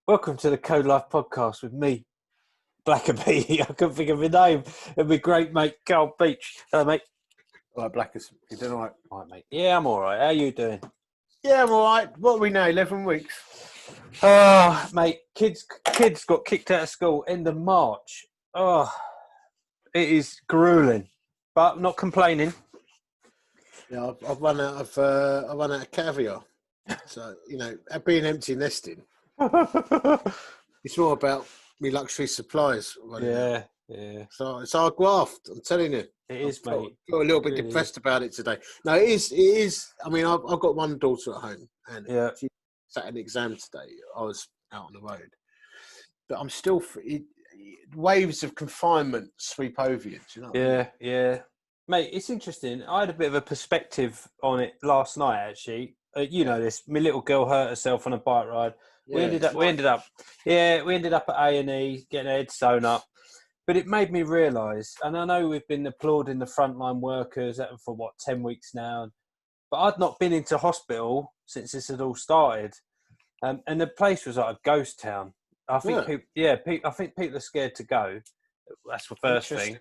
Welcome to the CODELIFE Podcast with me, Blackaby. I couldn't think of a name. And my great mate, Carl Beechy. Hello, mate. All right, Blackers. You doing all right? All right, mate. Yeah, I'm all right. How you doing? Yeah, I'm all right. What are we now, 11 weeks? Oh, mate, kids got kicked out of school end of March. Oh, it is grueling, but I'm not complaining. Yeah, I've run out of caviar. So, being empty nesting, it's more about me luxury supplies running out. Yeah. So it's our graft, I'm telling you. It is, mate. I feel a little bit depressed about it today. No, it is. I mean, I've got one daughter at home, and she sat an exam today. I was out on the road, but I'm still. Waves of confinement sweep over you. Do you know? Yeah. Mate, it's interesting. I had a bit of a perspective on it last night, actually. You know this. My little girl hurt herself on a bike ride. Yeah, we ended up at A&E getting her head sewn up. But it made me realise, and I know we've been applauding the frontline workers for 10 weeks now, but I'd not been into hospital since this had all started, and the place was like a ghost town. I think I think people are scared to go. That's the first thing,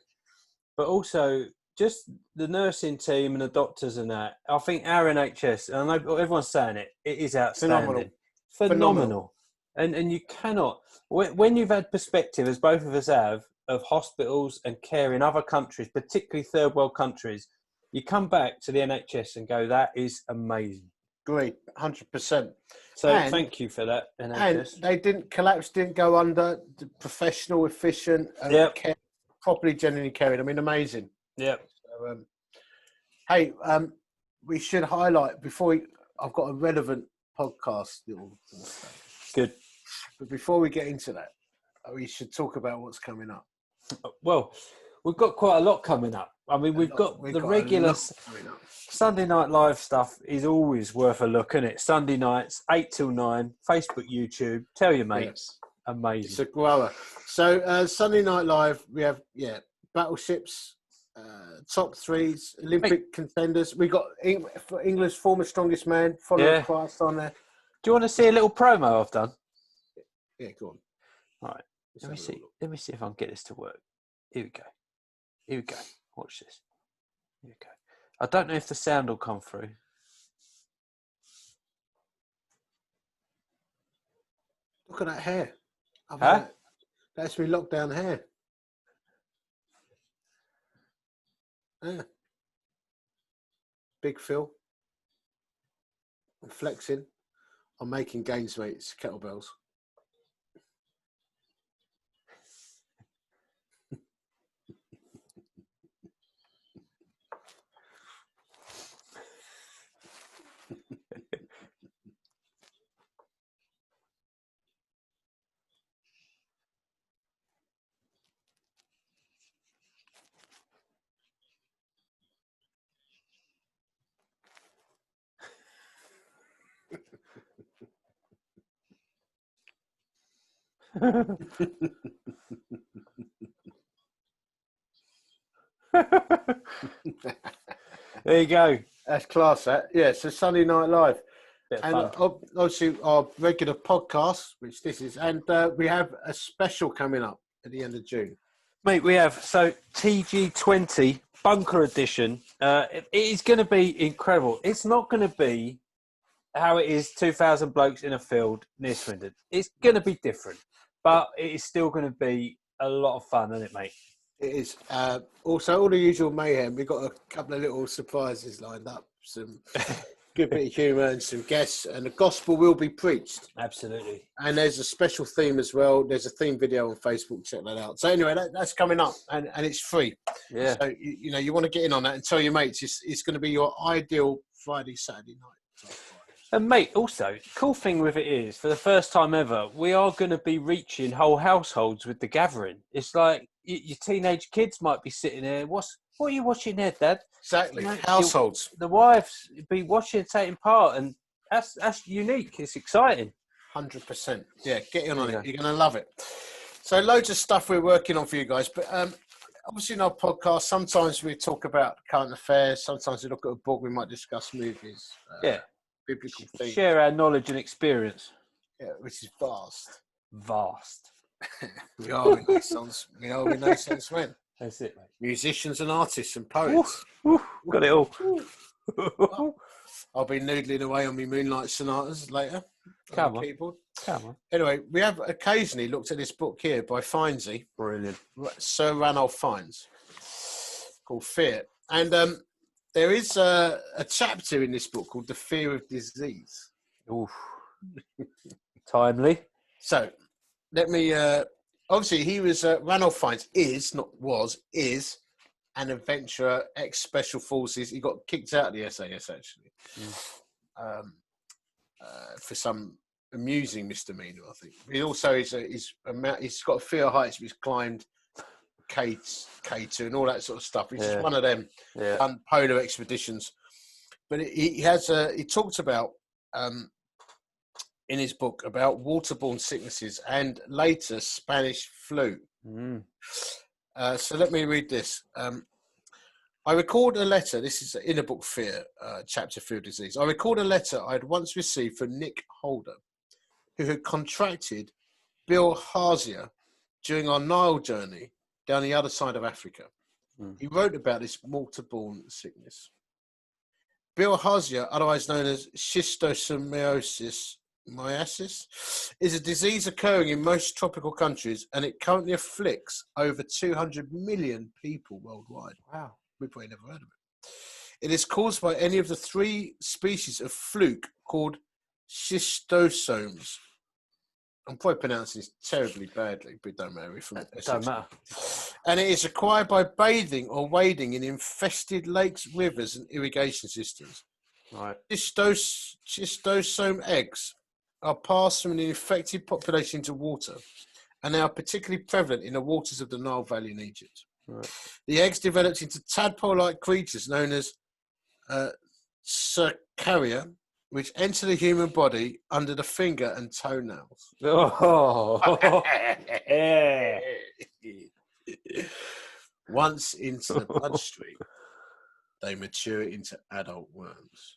but also just the nursing team and the doctors and that. I think our NHS, and I know everyone's saying it is outstanding, phenomenal. And you cannot, when you've had perspective, as both of us have, of hospitals and care in other countries, particularly third world countries, you come back to the NHS and go, that is amazing. Great, 100%. So thank you for that, NHS. And they didn't collapse, didn't go under, professional, efficient, and properly, genuinely caring. I mean, amazing. Yep. So, we should highlight, I've got a relevant podcast. Good. But before we get into that, we should talk about what's coming up. Well, we've got quite a lot coming up. I mean, we've got the regular Sunday Night Live stuff is always worth a look, isn't it? Sunday nights, 8 till 9, Facebook, YouTube. Tell your mates. Yes. Amazing. It's a grower. So, Sunday Night Live, we have, battleships, top threes, Olympic contenders. We got England's former strongest man, following Christ on there. Do you want to see a little promo I've done? Yeah, go on. All right. Let me see if I can get this to work. Here we go. Watch this. Here we go. I don't know if the sound will come through. Look at that hair. That's me lockdown hair. Yeah. Big Phil. I'm flexing. I'm making gains, mate. It's kettlebells. There you go. That's class, that. Yeah, so Sunday Night Live. And obviously our regular podcast, which this is, and we have a special coming up at the end of June. Mate, we have, so TG20 Bunker Edition. It is going to be incredible. It's not going to be how it is 2,000 blokes in a field near Swindon. It's going to be different, but it is still going to be a lot of fun, isn't it, mate? It is. Also, all the usual mayhem. We've got a couple of little surprises lined up. Some good bit of humour and some guests. And the gospel will be preached. Absolutely. And there's a special theme as well. There's a theme video on Facebook. Check that out. So anyway, that's coming up. And it's free. Yeah. So, you want to get in on that and tell your mates. It's going to be your ideal Friday, Saturday night. And mate, also, cool thing with it is, for the first time ever, we are going to be reaching whole households with the gathering. It's like your teenage kids might be sitting there. What are you watching there, Dad? Exactly. Households. The wives be watching, taking part, and that's unique. It's exciting. 100%. Yeah, get in on it. You're going to love it. So loads of stuff we're working on for you guys. But obviously in our podcast, sometimes we talk about current affairs. Sometimes we look at a book. We might discuss movies. Yeah. Biblical themes. Share our knowledge and experience. Yeah, which is vast. vast. We are Renaissance. We are Renaissance men. That's it, mate. Musicians and artists and poets. Got it all. I'll be noodling away on my Moonlight Sonatas later. Come on. Keyboard. Come on. Anyway, we have occasionally looked at this book here by Fiendsy. Brilliant. Sir Ranulph Fiennes, called Fear. And there is a chapter in this book called The Fear of Disease. Oof. Timely. So, let me... obviously, he was... Ranulph Fiennes is an adventurer, ex-special forces. He got kicked out of the SAS, actually. For some amusing misdemeanor, I think. He also he's got a fear of heights. He's climbed K2 and all that sort of stuff. He's just one of them done polar expeditions. But he talks about in his book about waterborne sicknesses and later Spanish flu. So let me read this. I record a letter. This is in a book, Fear, chapter Fear of Disease. I record a letter I had once received from Nick Holder, who had contracted bilharzia during our Nile journey down the other side of Africa. He wrote about this waterborne sickness. Bilharzia, otherwise known as schistosomiasis, is a disease occurring in most tropical countries, and it currently afflicts over 200 million people worldwide. Wow. We've probably never heard of it. It is caused by any of the 3 species of fluke called schistosomes. I'm probably pronouncing this terribly badly, but it don't matter. It don't matter. And it is acquired by bathing or wading in infested lakes, rivers, and irrigation systems. Right. Schistosome eggs are passed from an infected population into water, and they are particularly prevalent in the waters of the Nile Valley in Egypt. Right. The eggs developed into tadpole-like creatures known as cercaria, which enter the human body under the finger and toenails. Oh. Once into the bloodstream, they mature into adult worms.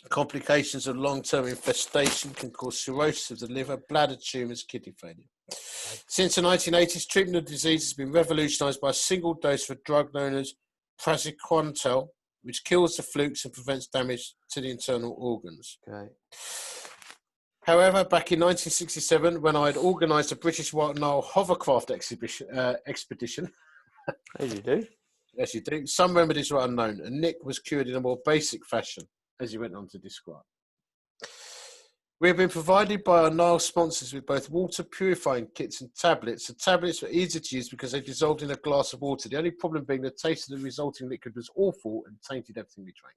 Complications of long-term infestation can cause cirrhosis of the liver, bladder tumours, kidney failure. Since the 1980s, treatment of disease has been revolutionised by a single dose of a drug known as praziquantel, which kills the flukes and prevents damage to the internal organs. Okay. However, back in 1967, when I had organised a British White Nile hovercraft expedition, as you do. Yes, you do. Some remedies were unknown, and Nick was cured in a more basic fashion, as he went on to describe. We have been provided by our Nile sponsors with both water purifying kits and tablets. The tablets were easy to use because they dissolved in a glass of water. The only problem being the taste of the resulting liquid was awful and tainted everything we drank.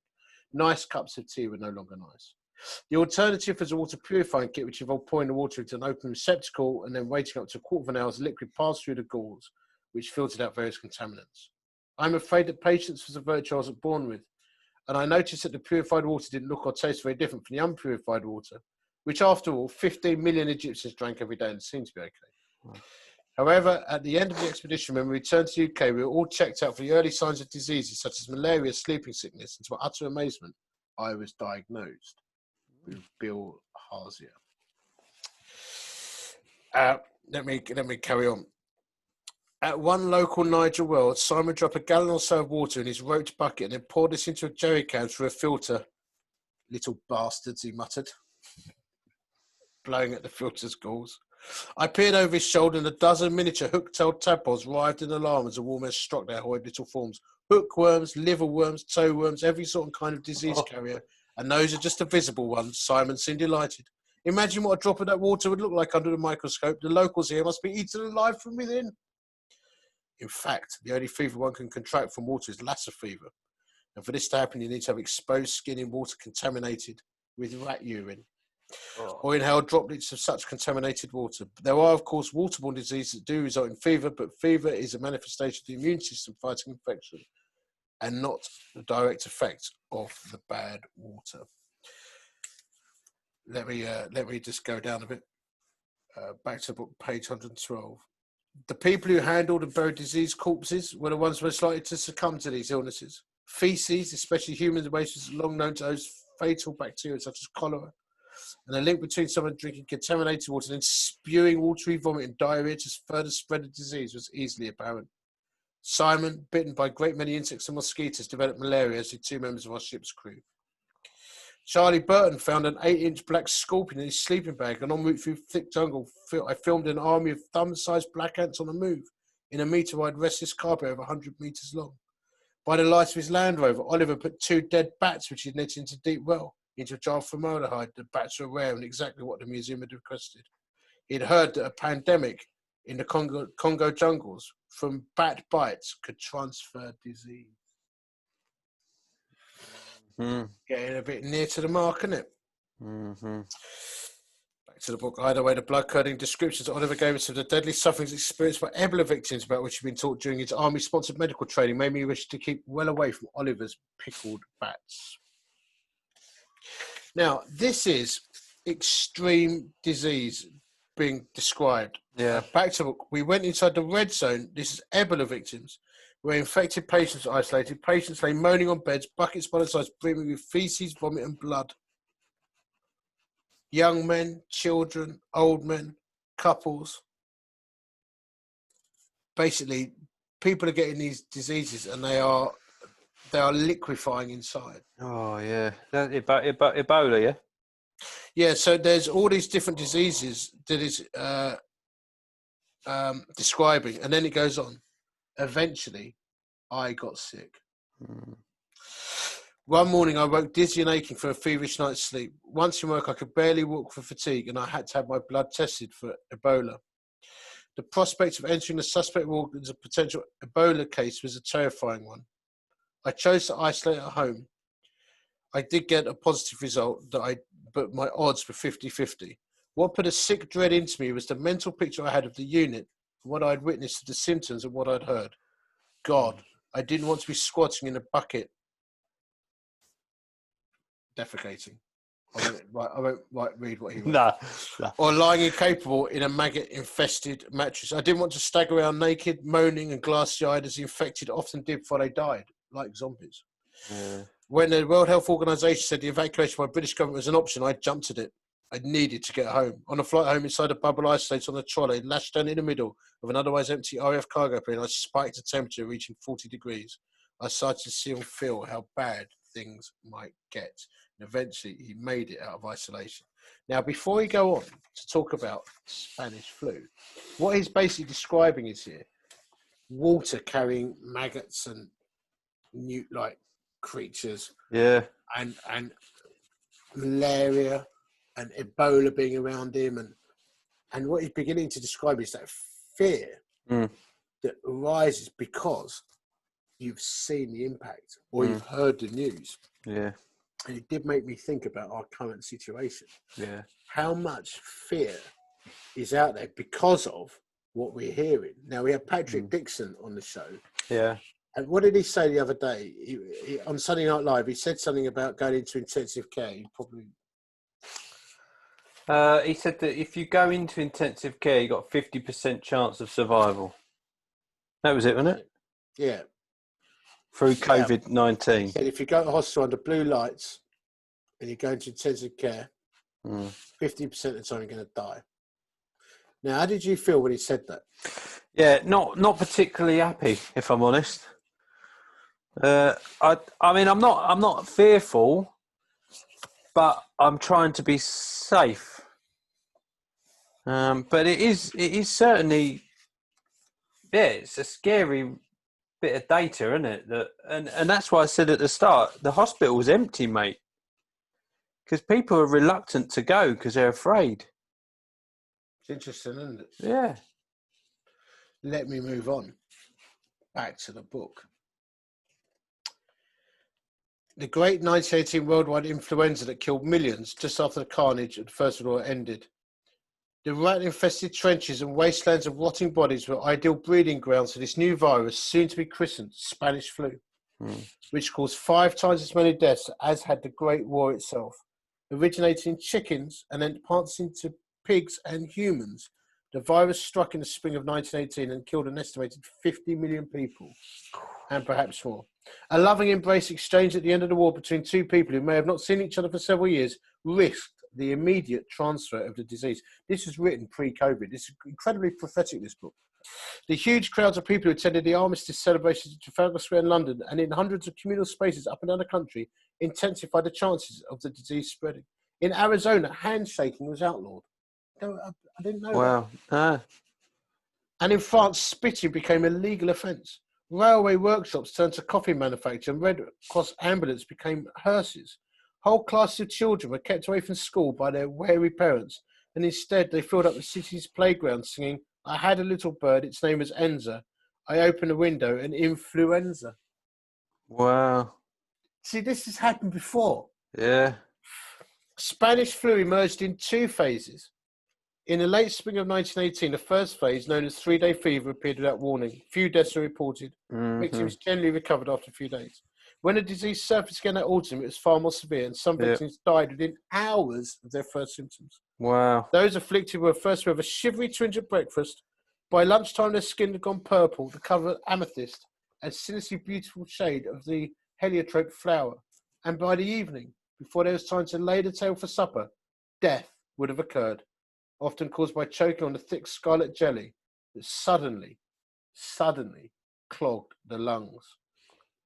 Nice cups of tea were no longer nice. The alternative was a water purifying kit, which involved pouring the water into an open receptacle and then waiting up to a quarter of an hour as the liquid passed through the gauze, which filtered out various contaminants. I'm afraid that patience was a virtue I wasn't born with, and I noticed that the purified water didn't look or taste very different from the unpurified water, which, after all, 15 million Egyptians drank every day and seemed to be okay. Wow. However, at the end of the expedition, when we returned to the UK, we were all checked out for the early signs of diseases such as malaria, sleeping sickness, and to my utter amazement, I was diagnosed with bilharzia. Let me carry on. At one local Niger well, Simon dropped a gallon or so of water in his roped bucket and then poured this into a jerry can through a filter. Little bastards, he muttered, blowing at the filter's gauze. I peered over his shoulder and a dozen miniature hook-tailed tadpoles writhed in alarm as the warm air struck their horrid little forms. Hookworms, liverworms, toe worms, every sort of kind of disease carrier, and those are just the visible ones. Simon seemed delighted. Imagine what a drop of that water would look like under the microscope. The locals here must be eaten alive from within. In fact, the only fever one can contract from water is Lassa fever. And for this to happen, you need to have exposed skin in water contaminated with rat urine, or inhale droplets of such contaminated water. There are, of course, waterborne diseases that do result in fever, but fever is a manifestation of the immune system fighting infection and not the direct effect of the bad water. Let me just go down a bit. Back to the book, page 112. The people who handled and buried diseased corpses were the ones most likely to succumb to these illnesses. Feces, especially human waste, was long known to host fatal bacteria such as cholera. and a link between someone drinking contaminated water and then spewing watery vomit and diarrhea to further spread the disease was easily apparent. Simon, bitten by a great many insects and mosquitoes, developed malaria, as did 2 members of our ship's crew. Charlie Burton found an 8-inch black scorpion in his sleeping bag, and en route through thick jungle, I filmed an army of thumb-sized black ants on the move in a metre-wide restless carpet over 100 metres long. By the light of his Land Rover, Oliver put 2 dead bats, which he'd netted into deep well, into a jar of formaldehyde. The bats were rare and exactly what the museum had requested. He'd heard that a pandemic in the Congo jungles from bat bites could transfer disease. Getting a bit near to the mark, isn't it? Back to the book. Either way, the blood-curdling descriptions Oliver gave us of the deadly sufferings experienced by Ebola victims, about which he'd been taught during his army-sponsored medical training, made me wish to keep well away from Oliver's pickled bats. Now, this is extreme disease being described. Yeah. Back to the book. We went inside the red zone. This is Ebola victims, where infected patients are isolated. Patients lay moaning on beds, buckets by the sides, brimming with feces, vomit, and blood. Young men, children, old men, couples. Basically, people are getting these diseases, and they are liquefying inside. Oh yeah, Ebola, yeah. Yeah, so there's all these different diseases that is describing, and then it goes on. Eventually, I got sick. One morning, I woke dizzy and aching for a feverish night's sleep. Once in work, I could barely walk for fatigue, and I had to have my blood tested for Ebola. The prospect of entering the suspect ward as a potential Ebola case was a terrifying one. I chose to isolate at home. I did get a positive result, but my odds were 50-50. What put a sick dread into me was the mental picture I had of the unit, what I'd witnessed of the symptoms and what I'd heard. God, I didn't want to be squatting in a bucket, defecating. I won't read what he wrote. Nah. Or lying incapable in a maggot-infested mattress. I didn't want to stagger around naked, moaning and glassy-eyed as the infected often did before they died, like zombies. Yeah. When the World Health Organization said the evacuation by the British government was an option, I jumped at it. I needed to get home. On a flight home inside a bubble isolated on a trolley, lashed down in the middle of an otherwise empty RAF cargo plane, I spiked a temperature reaching 40 degrees. I started to see and feel how bad things might get. And eventually, he made it out of isolation. Now, before we go on to talk about Spanish flu, what he's basically describing is here, water carrying maggots and newt-like creatures. Yeah. And malaria and Ebola being around him. And what he's beginning to describe is that fear that arises because you've seen the impact or you've heard the news. Yeah. And it did make me think about our current situation. Yeah. How much fear is out there because of what we're hearing. Now, we had Patrick Dixon on the show. Yeah. And what did he say the other day? He, on Sunday Night Live, he said something about going into intensive care. He said that if you go into intensive care, you got 50% chance of survival. That was it, wasn't it? Yeah. Through COVID-19. He said if you go to hospital under blue lights and you go into intensive care, 50% of the time you're going to die. Now, how did you feel when he said that? Yeah, not particularly happy, if I'm honest. I mean, I'm not fearful, but I'm trying to be safe. But it is certainly, yeah, it's a scary bit of data, isn't it? And that's why I said at the start, the hospital's empty, mate. Because people are reluctant to go because they're afraid. It's interesting, isn't it? Yeah. Let me move on. Back to the book. The great 1918 worldwide influenza that killed millions just after the carnage of the First World War ended. The rat-infested trenches and wastelands of rotting bodies were ideal breeding grounds for this new virus, soon to be christened Spanish flu, which caused 5 times as many deaths as had the Great War itself. Originating in chickens and then passed into pigs and humans, the virus struck in the spring of 1918 and killed an estimated 50 million people, and perhaps more. A loving embrace exchanged at the end of the war between 2 people who may have not seen each other for several years risked the immediate transfer of the disease. This was written pre-COVID. This is incredibly prophetic, this book. The huge crowds of people who attended the armistice celebrations at Trafalgar Square in London and in hundreds of communal spaces up and down the country intensified the chances of the disease spreading. In Arizona, handshaking was outlawed. I didn't know that. Wow. And in France, spitting became a legal offence. Railway workshops turned to coffee manufacture and Red Cross ambulance became hearses. Whole classes of children were kept away from school by their wary parents, and instead they filled up the city's playgrounds singing, "I had a little bird, its name was Enza. I opened a window and influenza." Wow. See, this has happened before. Yeah. Spanish flu emerged in two phases. In the late spring of 1918, the first phase, known as 3-day fever, appeared without warning. Few deaths were reported. Victims generally recovered after a few days. When the disease surfaced again that autumn, it was far more severe, and some victims died within hours of their first symptoms. Wow. Those afflicted were first to have a shivery twinge at breakfast. By lunchtime, their skin had gone purple, the colour of amethyst, a sinisterly beautiful shade of the heliotrope flower. And by the evening, before there was time to lay the table for supper, death would have occurred, often caused by choking on the thick scarlet jelly that suddenly clogged the lungs.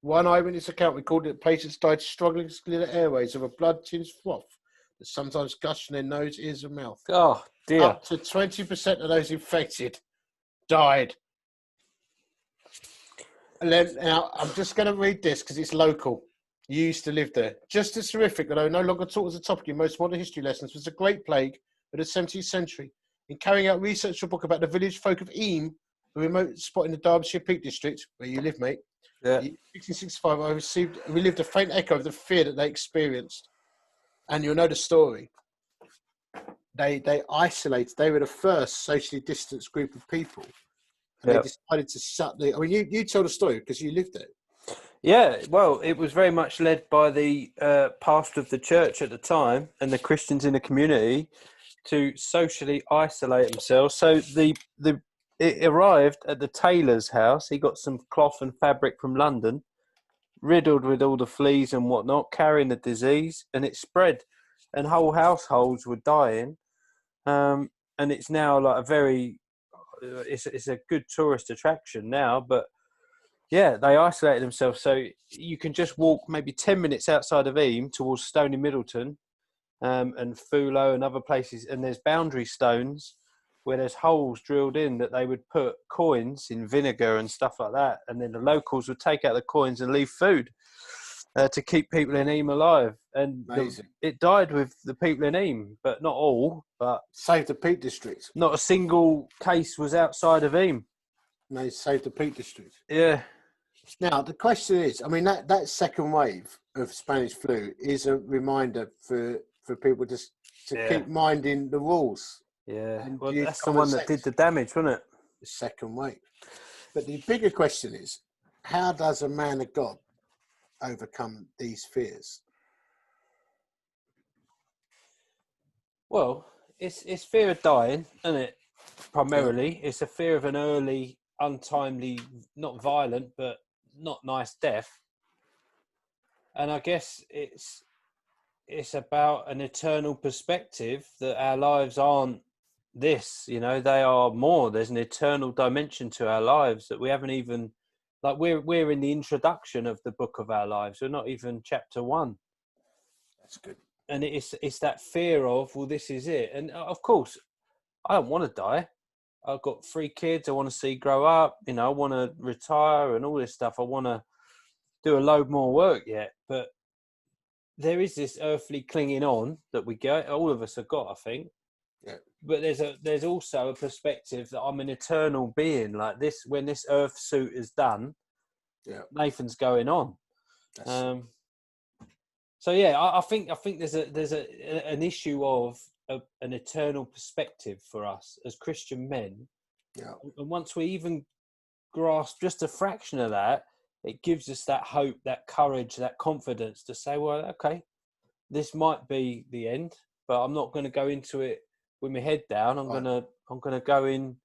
One eyewitness account recorded that patients died struggling to clear their airways of a blood-tinged froth that sometimes gushed from their nose, ears, and mouth. Oh, dear. Up to 20% of those infected died. And then, now, I'm just going to read this because it's local. You used to live there. Just as horrific, although no longer taught as a topic in most modern history lessons, was the Great Plague of the 17th century. In carrying out research for a book about the village folk of Eyam, a remote spot in the Derbyshire Peak District, where you live, mate, in 1665, I relived a faint echo of the fear that they experienced. And you'll know the story. They isolated. They were the first socially distanced group of people. And they decided to shut the... I mean, you tell the story because you lived there. Yeah, well, it was very much led by the pastor of the church at the time and the Christians in the community to socially isolate themselves. So it arrived at the tailor's house. He got some cloth and fabric from London, riddled with all the fleas and whatnot, carrying the disease, and it spread. And whole households were dying. And it's now like it's a good tourist attraction now, but yeah, they isolated themselves. So you can just walk maybe 10 minutes outside of Eyam towards Stony Middleton and Fullo and other places. And there's boundary stones where there's holes drilled in that they would put coins in vinegar and stuff like that. And then the locals would take out the coins and leave food to keep people in Eyam alive. And it died with the people in Eyam, but not all. But saved the Peak District. Not a single case was outside of Eyam. They saved the Peak District. Yeah. Now, the question is, I mean, that second wave of Spanish flu is a reminder for people to keep minding the rules. Yeah, well, that's the one that did the damage, wasn't it? The second wave. But the bigger question is, how does a man of God overcome these fears? Well, it's fear of dying, isn't it? Primarily, it's a fear of an early, untimely, not violent, but not nice death. And I guess it's about an eternal perspective that our lives aren't this, they are more. There's an eternal dimension to our lives that we haven't even, like we're in the introduction of the book of our lives. We're not even chapter 1. That's good. And it's that fear of, well, this is it. And of course, I don't want to die. I've got 3 kids I want to see grow up. I want to retire and all this stuff. I want to do a load more work yet. But there is this earthly clinging on that we get. All of us have got, I think. Yeah. But there's also a perspective that I'm an eternal being. Like this, when this earth suit is done, Nathan's going on. So yeah, I think there's an issue of an eternal perspective for us as Christian men. Yeah. And once we even grasp just a fraction of that, it gives us that hope, that courage, that confidence to say, well, okay, this might be the end, but I'm not going to go into it with my head down. I'm gonna go in,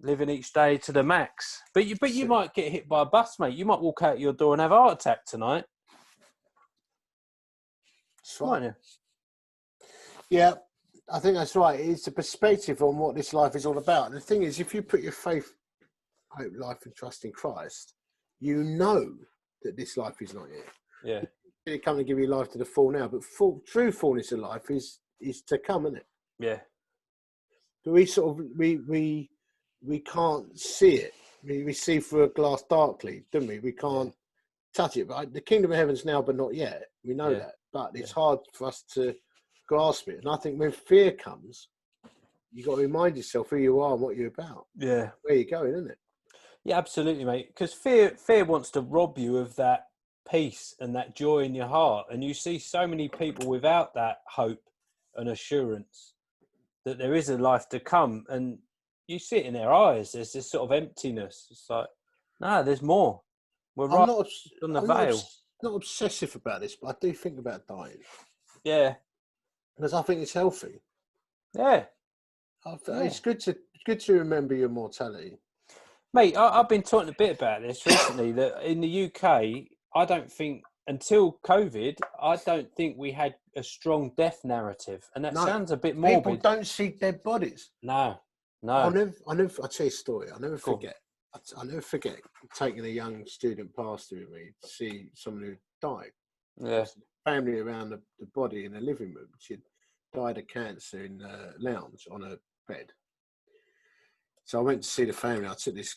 living each day to the max. But you might get hit by a bus, mate. You might walk out your door and have a heart attack tonight. Right. Yeah, I think that's right. It's a perspective on what this life is all about. And the thing is, if you put your faith, hope, life, and trust in Christ, you know that this life is not it. Yeah. It can't give you life to the full now, but true fullness of life is to come, isn't it? Yeah. But we can't see it. We see through a glass darkly, don't we? We can't touch it. But the kingdom of heaven's now, but not yet. We know that, but it's hard for us to grasp it. And I think when fear comes, you got to remind yourself who you are and what you're about. Yeah. Where you're going, isn't it? Yeah, absolutely, mate. Because fear wants to rob you of that peace and that joy in your heart. And you see so many people without that hope and assurance that there is a life to come. And you see it in their eyes. There's this sort of emptiness. It's like, no, there's more. We're right on the veil. Not obsessive about this, but I do think about dying. Yeah. Because I think it's healthy. Yeah. It's good to remember your mortality. Mate, I've been talking a bit about this recently, that in the UK, I don't think, until COVID, I don't think we had a strong death narrative. And that sounds a bit morbid. People don't see dead bodies. No. I'll tell you a story. I'll never forget taking a young student pastor with me to see someone who died. Yeah. Family around the body in the living room. She'd died of cancer in the lounge on a bed. So I went to see the family. I took this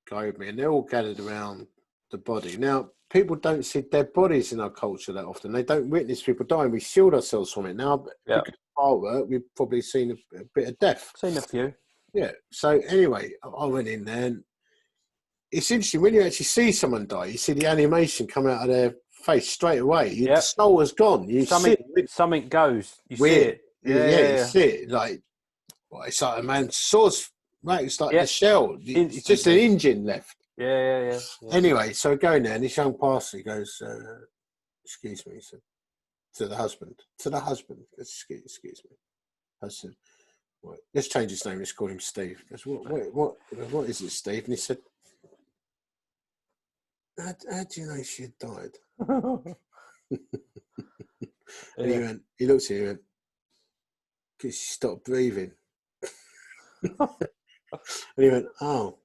guy with me, and they're all gathered around the body. Now, people don't see dead bodies in our culture that often. They don't witness people dying. We shield ourselves from it. Now, because of artwork, we've probably seen a bit of death. Seen a few. Yeah. So anyway, I went in there, and it's interesting when you actually see someone die. You see the animation come out of their face straight away. The soul has gone. Something goes. You weird. see it. Yeah, you see it. Like, well, it's like a man's sword's right. It's like the shell. It's just an engine left. Yeah. Anyway, so I go in there, and this young pastor goes, "Excuse me," he said, to the husband. Excuse me. I said, "Well, let's change his name. Let's call him Steve." He goes, what is it, Steve? And he said, how do you know she had died? And he looked at you and went, because she stopped breathing. And he went, oh.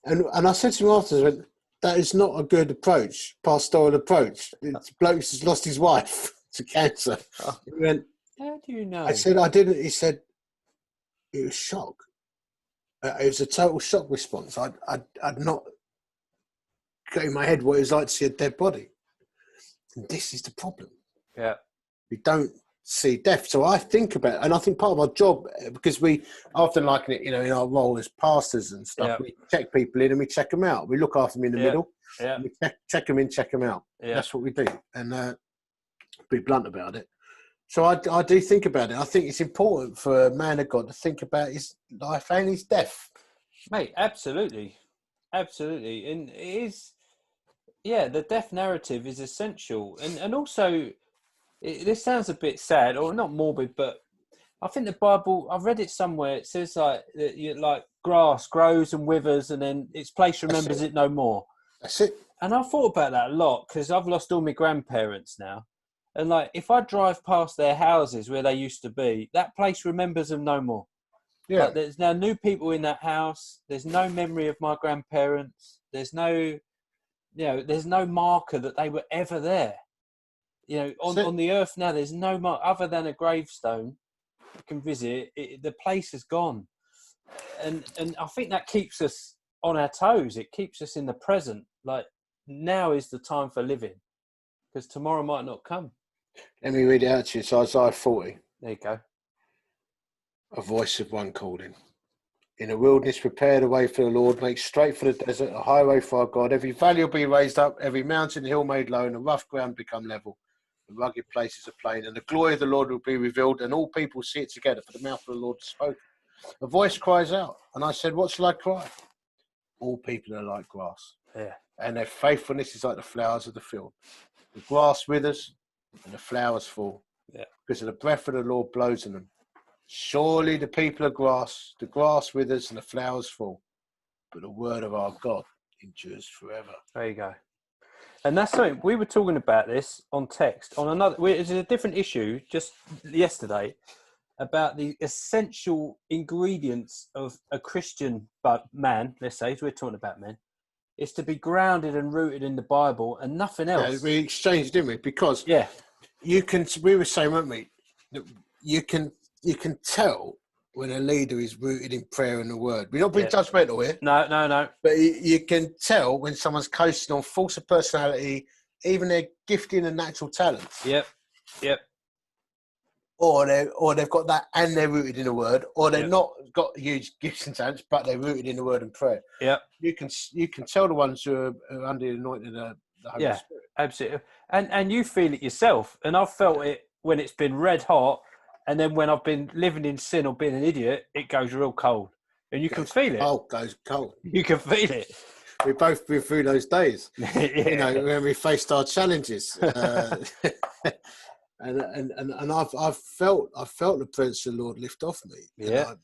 And I said to him afterwards, that is not a good approach, pastoral approach. It's bloke has lost his wife to cancer. He went, how do you know? I said, I didn't. He said, it was shock. It was a total shock response. I'd not got in my head what it was like to see a dead body. And this is the problem. Yeah. We don't see death. So I think about it, and I think part of our job, because we often liken it, in our role as pastors and stuff, we check people in and we check them out. We look after them in the middle. Yeah. We check them in, check them out. Yeah. That's what we do. And be blunt about it. So I do think about it. I think it's important for a man of God to think about his life and his death. Mate, absolutely. Absolutely. And it is, the death narrative is essential. And also, this sounds a bit sad, or not morbid, but I think the Bible, I've read it somewhere, it says like grass grows and withers and then its place remembers it no more. That's it. And I've thought about that a lot because I've lost all my grandparents now. And like, if I drive past their houses where they used to be, that place remembers them no more. Yeah. Like, there's now new people in that house. There's no memory of my grandparents. There's no marker that they were ever there. On the earth now, there's no mark other than a gravestone you can visit. The place is gone. And I think that keeps us on our toes. It keeps us in the present. Like, now is the time for living, because tomorrow might not come. Let me read it out to you. It's Isaiah 40. There you go. A voice of one calling. In the wilderness, prepare the way for the Lord. Make straight for the desert, a highway for our God. Every valley will be raised up, every mountain and hill made low, and the rough ground become level. The rugged places are plain, and the glory of the Lord will be revealed, and all people see it together, for the mouth of the Lord has spoken. A voice cries out, and I said, what shall I cry? All people are like grass, and their faithfulness is like the flowers of the field. The grass withers, and the flowers fall, because of the breath of the Lord blows on them. Surely the people are grass, the grass withers, and the flowers fall, but the word of our God endures forever. There you go. And that's something we were talking about this on text on another. It's a different issue just yesterday about the essential ingredients of a Christian man. Let's say, we're talking about men, is to be grounded and rooted in the Bible and nothing else. Yeah, we exchanged, didn't we? Because you can. We were saying, weren't we? That you can tell when a leader is rooted in prayer and the word. We're not being judgmental here. No. But you can tell when someone's coasting on force of personality, even their gifting and natural talents. Yep. Or they've got that and they're rooted in the word, or they've not got huge gifts and talents, but they're rooted in the word and prayer. Yeah. You can tell the ones who are under the anointing of the Holy Spirit. Absolutely. And you feel it yourself. And I've felt it when it's been red hot. And then when I've been living in sin or being an idiot, it goes real cold. And you can feel it. Oh, goes cold. You can feel it. We've both been through those days. You know, when we faced our challenges. And I've felt the presence of the Lord lift off me. Yeah.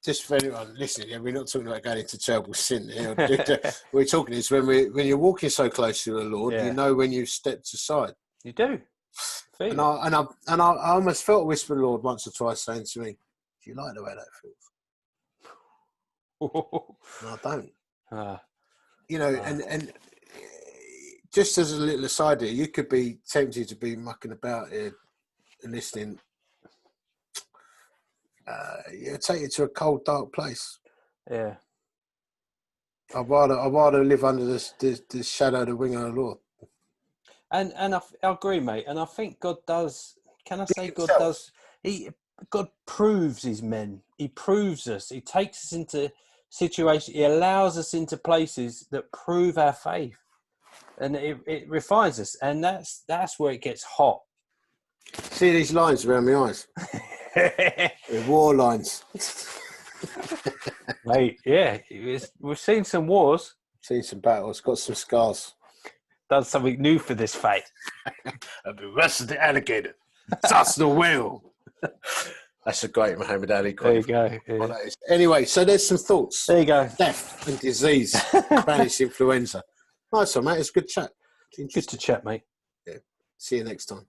Just for anyone listening, we're not talking about going into terrible sin. We're talking is when you're walking so close to the Lord, you know when you've stepped aside. You do. And I almost felt a whisper of the Lord once or twice saying to me, "Do you like the way that feels?" And I don't. And just as a little aside here, you could be tempted to be mucking about here and listening. It'll take you to a cold, dark place. Yeah. I'd rather live under the shadow of the wing of the Lord. And I agree, mate. And I think God does. Can I say God does? God proves his men. He proves us. He takes us into situations. He allows us into places that prove our faith, and it refines us. And that's where it gets hot. See these lines around my eyes? They're war lines. Mate, yeah, we've seen some wars. Seen some battles. Got some scars. Done something new for this fight. I've been wrestled the alligator. That's the whale. That's a great Muhammad Ali quote. There you go. Yeah. Anyway, so there's some thoughts. There you go. Death and disease. Spanish influenza. Nice one, mate. It's a good chat. Good to chat, mate. Yeah. See you next time.